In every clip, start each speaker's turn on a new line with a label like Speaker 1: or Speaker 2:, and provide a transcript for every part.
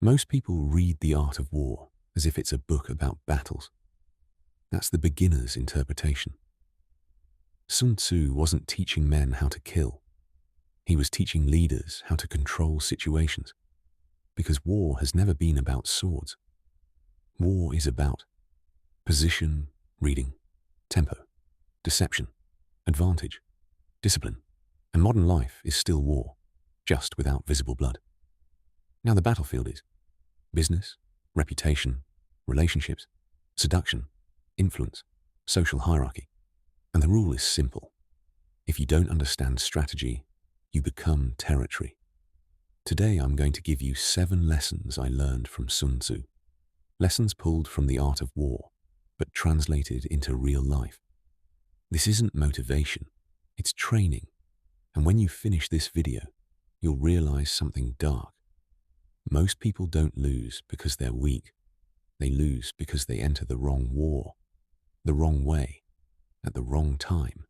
Speaker 1: Most people read The Art of War as if it's a book about battles. That's the beginner's interpretation. Sun Tzu wasn't teaching men how to kill. He was teaching leaders how to control situations. Because war has never been about swords. War is about position, reading, tempo, deception, advantage, discipline. And modern life is still war, just without visible blood. Now the battlefield is business, reputation, relationships, seduction, influence, social hierarchy. And the rule is simple. If you don't understand strategy, you become territory. Today I'm going to give you 7 lessons I learned from Sun Tzu. Lessons pulled from The Art of War, but translated into real life. This isn't motivation, it's training. And when you finish this video, you'll realize something dark. Most people don't lose because they're weak. They lose because they enter the wrong war, the wrong way, at the wrong time,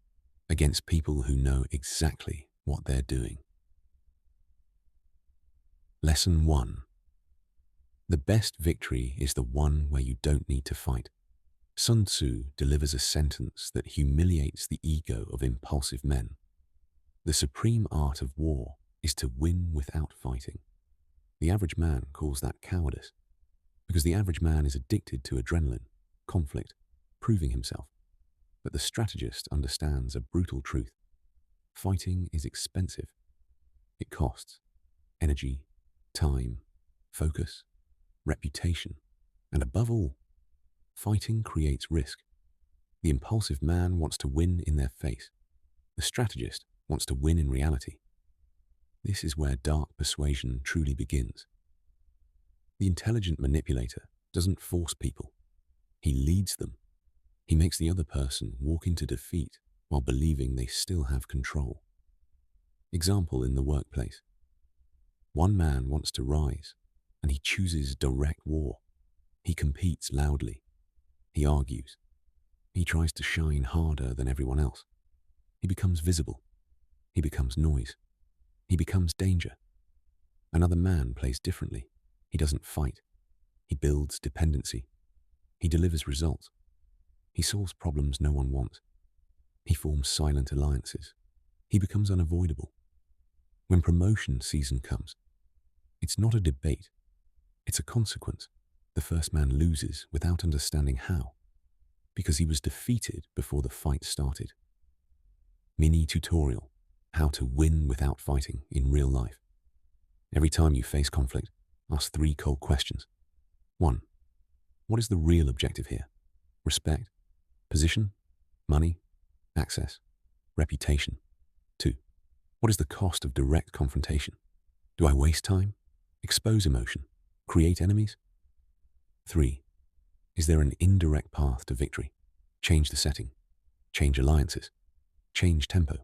Speaker 1: against people who know exactly what they're doing. Lesson 1. The best victory is the one where you don't need to fight. Sun Tzu delivers a sentence that humiliates the ego of impulsive men. The supreme art of war is to win without fighting. The average man calls that cowardice, because the average man is addicted to adrenaline, conflict, proving himself. But the strategist understands a brutal truth. Fighting is expensive. It costs energy, time, focus, reputation, and above all, fighting creates risk. The impulsive man wants to win in their face. The strategist wants to win in reality. This is where dark persuasion truly begins. The intelligent manipulator doesn't force people. He leads them. He makes the other person walk into defeat while believing they still have control. Example in the workplace. One man wants to rise, and he chooses direct war. He competes loudly. He argues. He tries to shine harder than everyone else. He becomes visible. He becomes noise. He becomes danger. Another man plays differently. He doesn't fight. He builds dependency. He delivers results. He solves problems no one wants. He forms silent alliances. He becomes unavoidable. When promotion season comes, it's not a debate. It's a consequence. The first man loses without understanding how, because he was defeated before the fight started. Mini tutorial: how to win without fighting in real life. Every time you face conflict, ask 3 cold questions. 1. What is the real objective here? Respect, position, money, access, reputation. 2. What is the cost of direct confrontation? Do I waste time, expose emotion, create enemies? 3. Is there an indirect path to victory? Change the setting, change alliances, change tempo,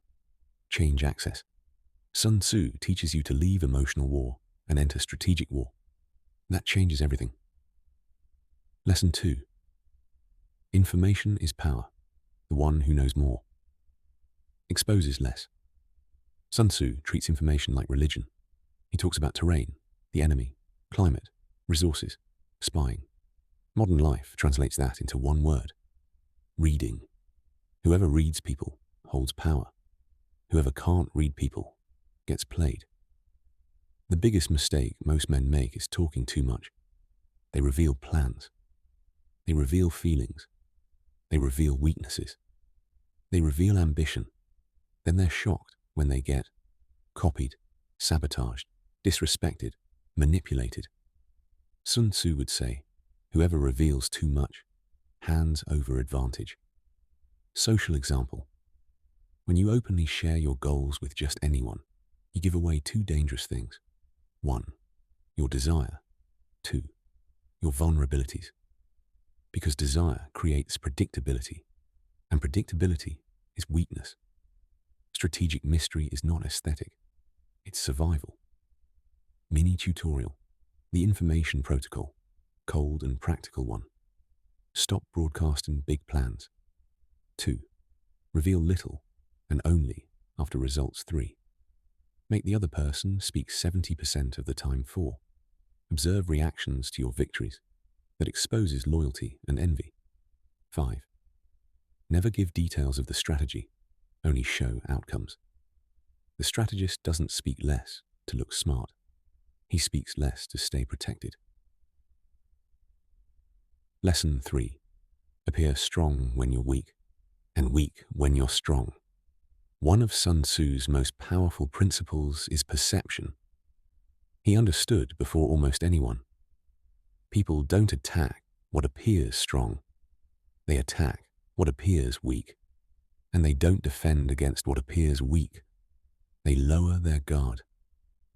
Speaker 1: change access. Sun Tzu teaches you to leave emotional war and enter strategic war. That changes everything. Lesson 2. Information is power. The one who knows more exposes less. Sun Tzu treats information like religion. He talks about terrain, the enemy, climate, resources, spying. Modern life translates that into one word: reading. Whoever reads people holds power. Whoever can't read people gets played. The biggest mistake most men make is talking too much. They reveal plans. They reveal feelings. They reveal weaknesses. They reveal ambition. Then they're shocked when they get copied, sabotaged, disrespected, manipulated. Sun Tzu would say, whoever reveals too much hands over advantage. Social example. When you openly share your goals with just anyone, you give away 2 dangerous things. 1. Your desire. 2. Your vulnerabilities. Because desire creates predictability, and predictability is weakness. Strategic mystery is not aesthetic, it's survival. Mini tutorial: the information protocol, cold and practical one. Stop broadcasting big plans. 2. Reveal little and only after results 3. Make the other person speak 70% of the time 4. Observe reactions to your victories. That exposes loyalty and envy. 5. Never give details of the strategy, only show outcomes. The strategist doesn't speak less to look smart. He speaks less to stay protected. Lesson 3. Appear strong when you're weak, and weak when you're strong. One of Sun Tzu's most powerful principles is perception. He understood before almost anyone. People don't attack what appears strong. They attack what appears weak. And they don't defend against what appears weak. They lower their guard.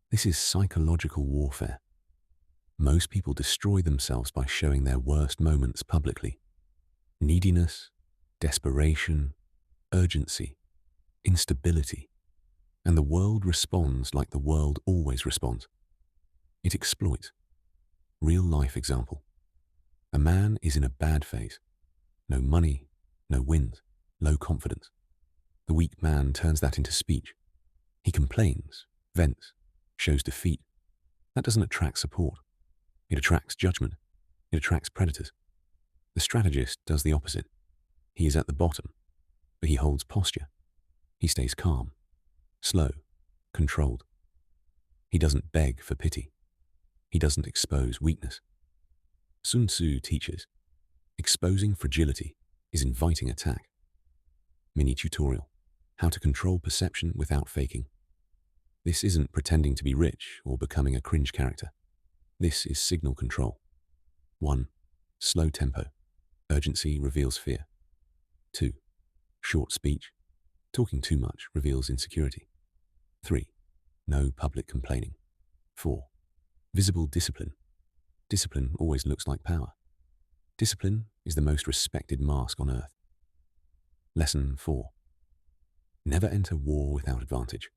Speaker 1: This is psychological warfare. Most people destroy themselves by showing their worst moments publicly. Neediness, desperation, urgency, instability. And the world responds like the world always responds. It exploits. Real life example. A man is in a bad phase. No money, no wins, low confidence. The weak man turns that into speech. He complains, vents, shows defeat. That doesn't attract support. It attracts judgment. It attracts predators. The strategist does the opposite. He is at the bottom, but he holds posture. He stays calm, slow, controlled. He doesn't beg for pity. He doesn't expose weakness. Sun Tzu teaches, exposing fragility is inviting attack. Mini tutorial, how to control perception without faking. This isn't pretending to be rich or becoming a cringe character. This is signal control. 1. Slow tempo. Urgency reveals fear. 2. Short speech. Talking too much reveals insecurity. 3. No public complaining. 4. Visible discipline. Discipline always looks like power. Discipline is the most respected mask on earth. Lesson 4. Never enter war without advantage.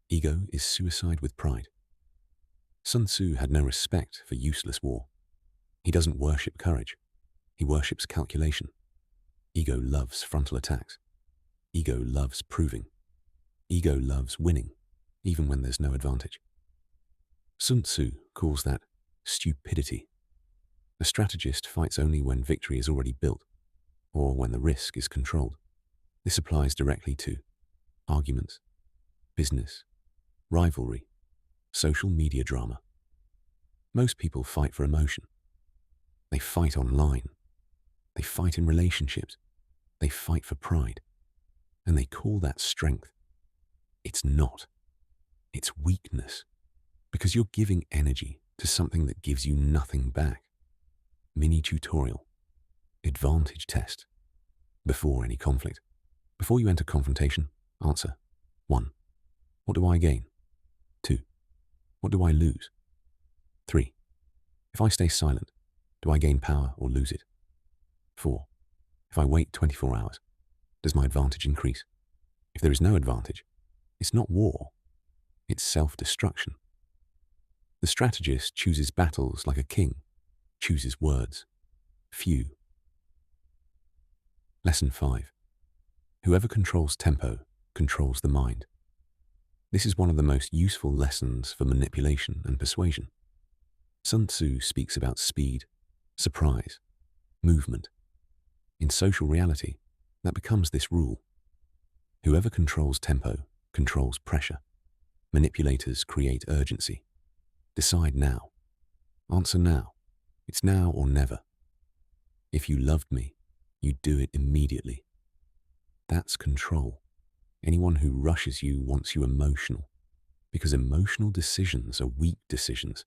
Speaker 1: Ego is suicide with pride. Sun Tzu had no respect for useless war. He doesn't worship courage. He worships calculation. Ego loves frontal attacks. Ego loves proving. Ego loves winning, even when there's no advantage. Sun Tzu calls that stupidity. A strategist fights only when victory is already built, or when the risk is controlled. This applies directly to arguments, business, rivalry, social media drama. Most people fight for emotion. They fight online. They fight in relationships. They fight for pride. And they call that strength. It's not. It's weakness. Because you're giving energy to something that gives you nothing back. Mini tutorial. Advantage test. Before any conflict. Before you enter confrontation, answer. 1. What do I gain? 2. What do I lose? 3. If I stay silent, do I gain power or lose it? 4. If I wait 24 hours, does my advantage increase? If there is no advantage, it's not war, it's self-destruction. The strategist chooses battles like a king, chooses words. Few. Lesson 5. Whoever controls tempo controls the mind. This is one of the most useful lessons for manipulation and persuasion. Sun Tzu speaks about speed, surprise, movement. In social reality, that becomes this rule. Whoever controls tempo controls pressure. Manipulators create urgency. Decide now. Answer now. It's now or never. If you loved me, you'd do it immediately. That's control. Anyone who rushes you wants you emotional, because emotional decisions are weak decisions.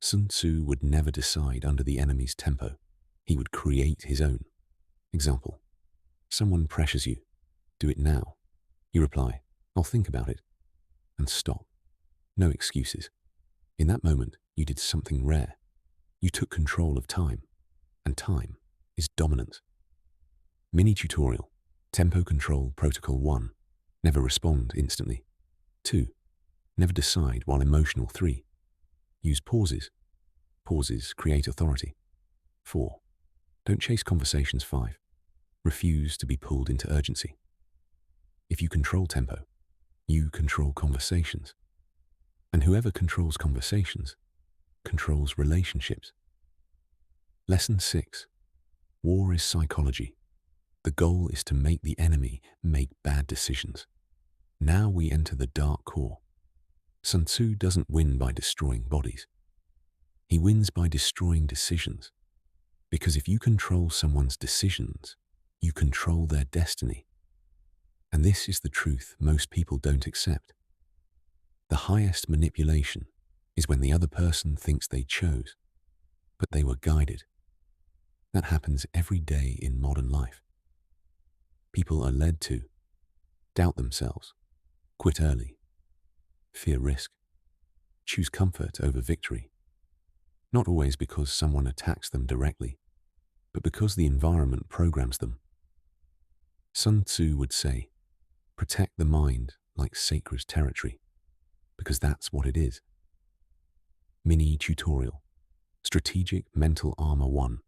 Speaker 1: Sun Tzu would never decide under the enemy's tempo. He would create his own. Example. Someone pressures you. Do it now. You reply, I'll think about it. And stop. No excuses. In that moment, you did something rare. You took control of time. And time is dominant. Mini tutorial. Tempo control protocol 1. Never respond instantly. 2. Never decide while emotional. 3. Use pauses. Pauses create authority. 4. Don't chase conversations. 5. Refuse to be pulled into urgency. If you control tempo, you control conversations. And whoever controls conversations controls relationships. Lesson 6. War is psychology. The goal is to make the enemy make bad decisions. Now we enter the dark core. Sun Tzu doesn't win by destroying bodies. He wins by destroying decisions. Because if you control someone's decisions, you control their destiny. And this is the truth most people don't accept. The highest manipulation is when the other person thinks they chose, but they were guided. That happens every day in modern life. People are led to doubt themselves, quit early, fear risk, choose comfort over victory. Not always because someone attacks them directly, but because the environment programs them. Sun Tzu would say, protect the mind like sacred territory, because that's what it is. Mini tutorial. Strategic Mental Armor 1.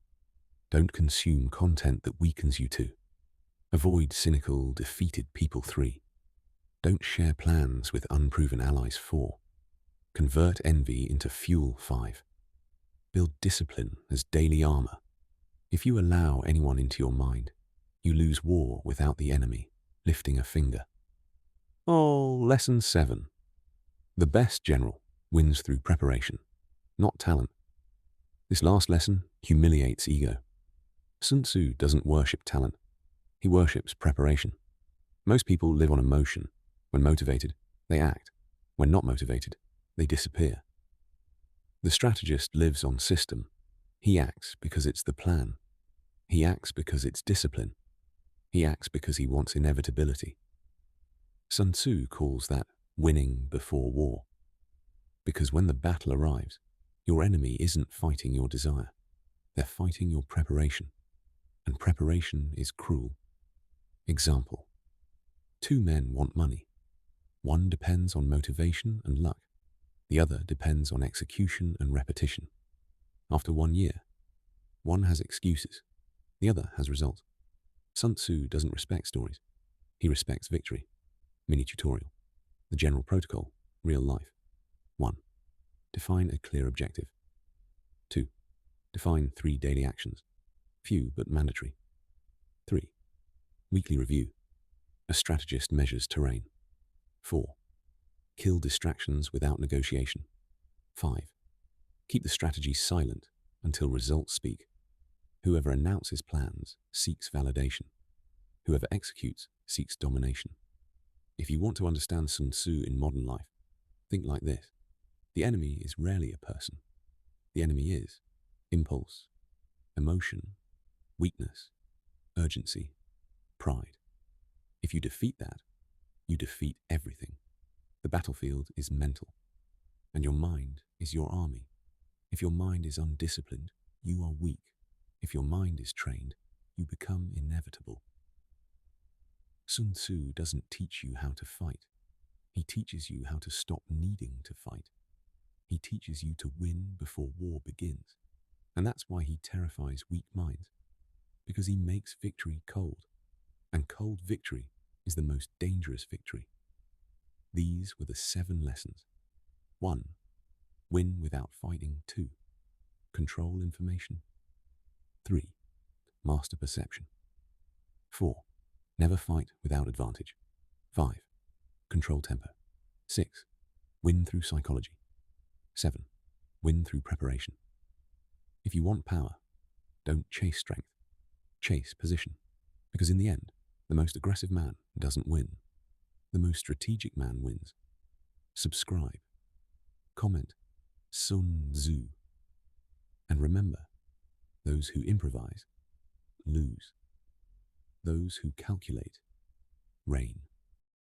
Speaker 1: Don't consume content that weakens you 2. Avoid cynical, defeated people 3. Don't share plans with unproven allies 4. Convert envy into fuel 5. Build discipline as daily armor. If you allow anyone into your mind, you lose war without the enemy lifting a finger. Lesson 7. The best general wins through preparation, not talent. This last lesson humiliates ego. Sun Tzu doesn't worship talent. He worships preparation. Most people live on emotion. When motivated, they act. When not motivated, they disappear. The strategist lives on system. He acts because it's the plan. He acts because it's discipline. He acts because he wants inevitability. Sun Tzu calls that winning before war. Because when the battle arrives, your enemy isn't fighting your desire. They're fighting your preparation. And preparation is cruel. Example. 2 men want money. One depends on motivation and luck. The other depends on execution and repetition. After 1 year, one has excuses. The other has results. Sun Tzu doesn't respect stories. He respects victory. Mini tutorial. The general protocol. Real life. 1. Define a clear objective. 2. Define 3 daily actions. Few but mandatory. 3. Weekly review. A strategist measures terrain. 4. Kill distractions without negotiation. 5. Keep the strategy silent until results speak. Whoever announces plans seeks validation. Whoever executes seeks domination. If you want to understand Sun Tzu in modern life, think like this. The enemy is rarely a person. The enemy is impulse, emotion, weakness, urgency, pride. If you defeat that, you defeat everything. The battlefield is mental, and your mind is your army. If your mind is undisciplined, you are weak. If your mind is trained, you become inevitable. Sun Tzu doesn't teach you how to fight. He teaches you how to stop needing to fight. He teaches you to win before war begins. And that's why he terrifies weak minds. Because he makes victory cold. And cold victory is the most dangerous victory. These were the 7 lessons. 1. Win without fighting. 2. Control information. 3. Master perception. 4. Never fight without advantage. 5. Control temper. 6. Win through psychology. 7. Win through preparation. If you want power, don't chase strength. Chase position. Because in the end, the most aggressive man doesn't win. The most strategic man wins. Subscribe. Comment Sun Tzu. And remember, those who improvise lose. Those who calculate reign.